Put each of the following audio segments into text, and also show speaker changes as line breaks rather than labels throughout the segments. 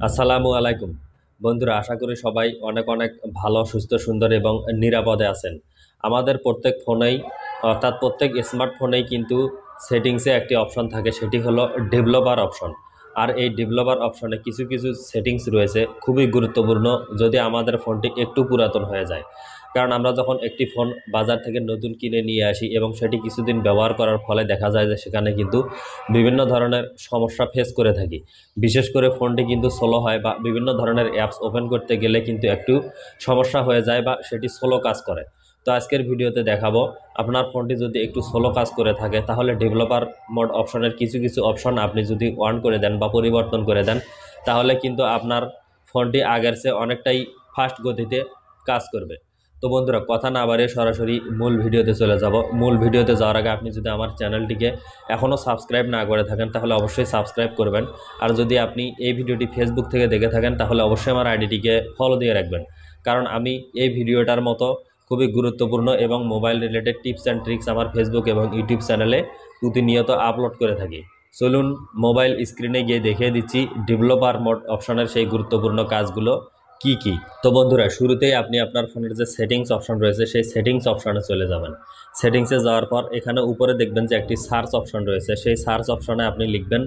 আসসালামু আলাইকুম বন্ধুরা, আশা করি সবাই অনেক অনেক ভালো, সুস্থ, সুন্দর এবং নিরাপদে আছেন। আমাদের প্রত্যেক ফোনেই, অর্থাৎ প্রত্যেক স্মার্টফোনেই কিন্তু সেটিংসে একটি অপশন থাকে, সেটি হলো ডেভেলপার অপশন। আর এই ডেভেলপার অপশনে কিছু কিছু সেটিংস রয়েছে খুবই গুরুত্বপূর্ণ যদি আমাদের ফোনটি একটু পুরাতন হয়ে যায়। কারণ আমরা যখন একটি ফোন বাজার থেকে নতুন কিনে নিয়ে আসি এবং সেটি কিছুদিন ব্যবহার করার ফলে দেখা যায় যে সেখানে কিন্তু বিভিন্ন ধরনের সমস্যা ফেস করে থাকি। বিশেষ করে ফোনটি কিন্তু স্লো হয় বা বিভিন্ন ধরনের অ্যাপস ওপেন করতে গেলে কিন্তু একটু সমস্যা হয়ে যায় বা সেটি স্লো কাজ করে। তো আজকের ভিডিওতে দেখাবো, আপনার ফোনটি যদি একটু স্লো কাজ করে থাকে তাহলে ডেভেলপার মোড অপশনের কিছু কিছু অপশন আপনি যদি অন করে দেন বা পরিবর্তন করে দেন, তাহলে কিন্তু আপনার ফোনটি আগের চেয়ে অনেকটাই ফাস্ট গতিতে কাজ করবে। তো বন্ধুরা, কথা না বাড়িয়ে সরাসরি মূল ভিডিওতে চলে যাব। মূল ভিডিওতে যাওয়ার আগে আপনি যদি আমার চ্যানেলটিকে এখনও সাবস্ক্রাইব না করে থাকেন তাহলে অবশ্যই সাবস্ক্রাইব করবেন। আর যদি আপনি এই ভিডিওটি ফেসবুক থেকে দেখে থাকেন তাহলে অবশ্যই আমার আইডিটিকে ফলো দিয়ে রাখবেন, কারণ আমি এই ভিডিওটার মতো খুবই গুরুত্বপূর্ণ এবং mobile related tips and tricks আমার ফেসবুক এবং ইউটিউব চ্যানেলে প্রতিনিয়ত আপলোড করে থাকি। চলুন মোবাইল স্ক্রিনে গিয়ে দেখিয়ে দিচ্ছি ডেভেলপার মোড অপশনের সেই গুরুত্বপূর্ণ কাজগুলো কি কি। তো বন্ধুরা, শুরুতেই আপনি আপনার ফোনের যে সেটিংস অপশন রয়েছে সেই সেটিংস অপশনে চলে যাবেন। সেটিংসে যাওয়ার পর এখানে উপরে দেখবেন যে একটি সার্চ অপশন রয়েছে, সেই সার্চ অপশনে আপনি লিখবেন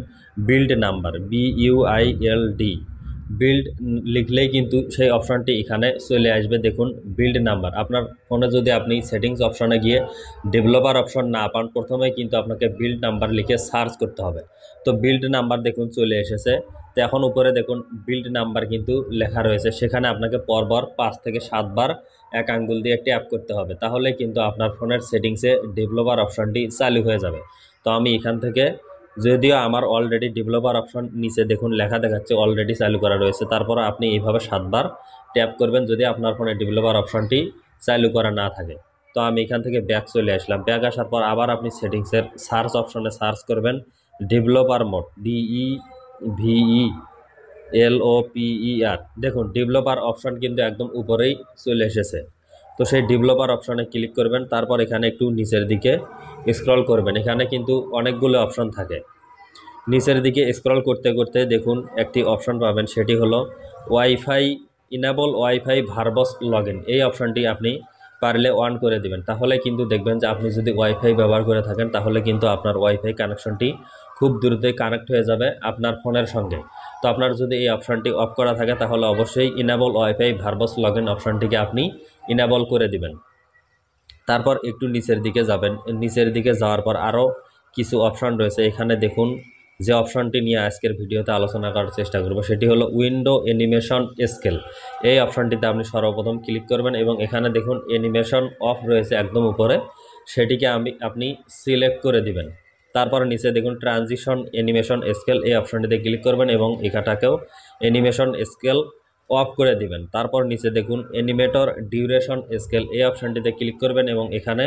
বিল্ড নাম্বার, BUILD। বিল্ড লিখলেই কিন্তু সেই অপশনটি এখানে চলে আসবে। দেখুন বিল্ড নাম্বার, আপনার ফোনে যদি আপনি সেটিংস অপশনে গিয়ে ডেভেলপার অপশন না পান, প্রথমেই কিন্তু আপনাকে বিল্ড নাম্বার লিখে সার্চ করতে হবে। তো বিল্ড নাম্বার দেখুন চলে এসেছে। তো এখন উপরে দেখুন বিল্ড নাম্বার কিন্তু লেখা রয়েছে, সেখানে আপনাকে পরপর 5 থেকে 7 বার এক আঙ্গুল দিয়ে ট্যাপ করতে হবে, তাহলে কিন্তু আপনার ফোনের সেটিংসে ডেভেলপার অপশনটি চালু হয়ে যাবে। তো আমি এখান থেকে, যদিও আমার অলরেডি ডেভেলপার অপশন নিচে দেখুন লেখা দেখাচ্ছে অলরেডি চালু করা রয়েছে, তারপর আপনি এইভাবে 7 বার ট্যাপ করবেন যদি আপনার ফোনে ডেভেলপার অপশনটি চালু করা না থাকে। তো আমি এখান থেকে ব্যাক চলে আসলাম। ব্যাক আসার পর আবার আপনি সেটিংসের সার্চ অপশনে সার্চ করবেন ডেভেলপার মোড, DEVELOPER। দেখুন ডেভেলপার অপশন কিন্তু একদম উপরেই চলে এসেছে। তো সেই ডেভেলপার অপশনে ক্লিক করবেন, তারপর এখানে একটু নিচের দিকে স্ক্রল করবেন। এখানে কিন্তু অনেকগুলো অপশন থাকে। নিচের দিকে স্ক্রল করতে করতে দেখুন একটি অপশন পাবেন, সেটি হলো wifi enable wifi verbs login. এই অপশনটি আপনি পারলে অন করে দিবেন, তাহলে কিন্তু দেখবেন যে আপনি যদি ওয়াইফাই ব্যবহার করে থাকেন তাহলে কিন্তু আপনার ওয়াইফাই কানেকশনটি খুব দ্রুতই কানেক্ট হয়ে যাবে আপনার ফোনের সঙ্গে। তো আপনার যদি এই অপশনটি অফ করা থাকে তাহলে অবশ্যই ইনেবল ওয়াইফাই ভার্বস লগইন অপশনটিকে আপনি ইনেবল করে দিবেন। তারপর একটু নিচের দিকে যাবেন। নিচের দিকে যাওয়ার পর আরও কিছু অপশন রয়েছে। এখানে দেখুন যে অপশনটি নিয়ে আজকের ভিডিওতে আলোচনা করার চেষ্টা করব সেটি হলো উইন্ডো অ্যানিমেশন স্কেল। এই অপশনটিতে আপনি সর্বপ্রথম ক্লিক করবেন এবং এখানে দেখুন অ্যানিমেশন অফ রয়েছে একদম উপরে, সেটিকে আপনি সিলেক্ট করে দিবেন। তারপর নিচে দেখুন ট্রানজিশন অ্যানিমেশন স্কেল, এই অপশনটিতে ক্লিক করবেন এবং এখানটাকেও অ্যানিমেশন স্কেল অফ করে দিবেন। তারপর নিচে দেখুন অ্যানিমেটর ডিউরেশন স্কেল, এই অপশনটিতে ক্লিক করবেন এবং এখানে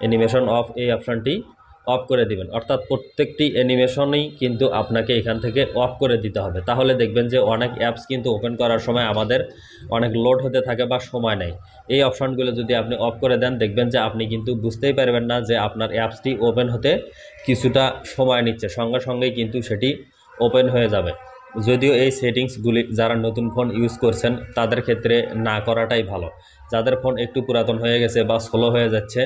অ্যানিমেশন অফ, এই অপশনটি অফ করে দিবেন। অর্থাৎ প্রত্যেকটি অ্যানিমেশনই কিন্তু আপনাকে এখান থেকে অফ করে দিতে হবে, তাহলে দেখবেন যে অনেক অ্যাপস কিন্তু ওপেন করার সময় আমাদের অনেক লোড হতে থাকে বা সময় নেয়। এই অপশনগুলো যদি আপনি অফ করে দেন দেখবেন যে আপনি কিন্তু বুঝতেই পারবেন না যে আপনার অ্যাপসটি ওপেন হতে কিছুটা সময় নিচ্ছে, সঙ্গে সঙ্গেই কিন্তু সেটি ওপেন হয়ে যাবে। যদিও এই সেটিংসগুলি যারা নতুন ফোন ইউজ করছেন তাদের ক্ষেত্রে না করাটাই ভালো। যাদের ফোন একটু পুরাতন হয়ে গেছে বা স্লো হয়ে যাচ্ছে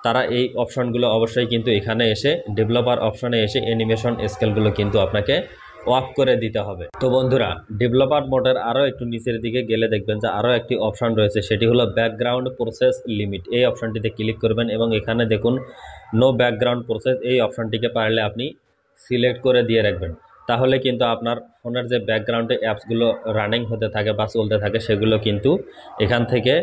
তারা এই অপশনগুলো অবশ্যই কিন্তু এখানে এসে ডেভেলপার অপশনে এসে অ্যানিমেশন স্কেলগুলো কিন্তু আপনাকে অফ করে দিতে হবে। তো বন্ধুরা, ডেভেলপার মোডের আরও একটু নিচের দিকে গেলে দেখবেন যে আরও একটি অপশন রয়েছে, সেটি হলো ব্যাকগ্রাউন্ড প্রসেস লিমিট। এই অপশনটিতে ক্লিক করবেন এবং এখানে দেখুন নো ব্যাকগ্রাউন্ড প্রসেস, এই অপশনটিকে পারলে আপনি সিলেক্ট করে দিয়ে রাখবেন। তাহলে কিন্তু আপনার ফোনের যে ব্যাকগ্রাউন্ডে অ্যাপসগুলো রানিং হতে থাকে বা চলতে থাকে সেগুলো কিন্তু এখান থেকে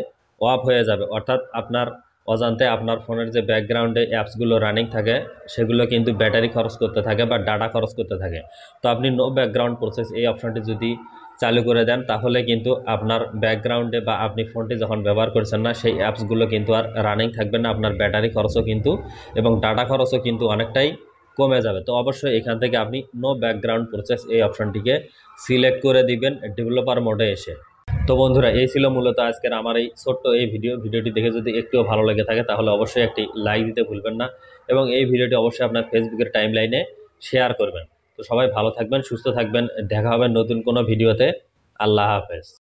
অফ হয়ে যাবে। অর্থাৎ আপনার অজান্তে আপনার ফোনের যে ব্যাকগ্রাউন্ডে অ্যাপসগুলো রানিং থাকে সেগুলো কিন্তু ব্যাটারি খরচ করতে থাকে বা ডাটা খরচ করতে থাকে। তো আপনি নো ব্যাকগ্রাউন্ড প্রসেস এই অপশনটি যদি চালু করে দেন তাহলে কিন্তু আপনার ব্যাকগ্রাউন্ডে বা আপনি ফোনটি যখন ব্যবহার করছেন না সেই অ্যাপসগুলো কিন্তু আর রানিং থাকবে না, আপনার ব্যাটারি খরচও কিন্তু এবং ডাটা খরচও কিন্তু অনেকটাই কমে যাবে। তো অবশ্যই এখান থেকে আপনি নো ব্যাকগ্রাউন্ড প্রসেস এই অপশনটিকে সিলেক্ট করে দিবেন ডেভেলপার মোডে এসে। তো বন্ধুরা, এই ছিল মূলত আজকের আমার এই ছোট্ট এই ভিডিওটি দেখে যদি একটুও ভালো লেগে থাকে তাহলে অবশ্যই একটি লাইক দিতে ভুলবেন না এবং এই ভিডিওটি অবশ্যই আপনার ফেসবুকের টাইমলাইনে শেয়ার করবেন। তো সবাই ভালো থাকবেন, সুস্থ থাকবেন, দেখা হবে নতুন কোনো ভিডিওতে। আল্লাহ হাফেজ।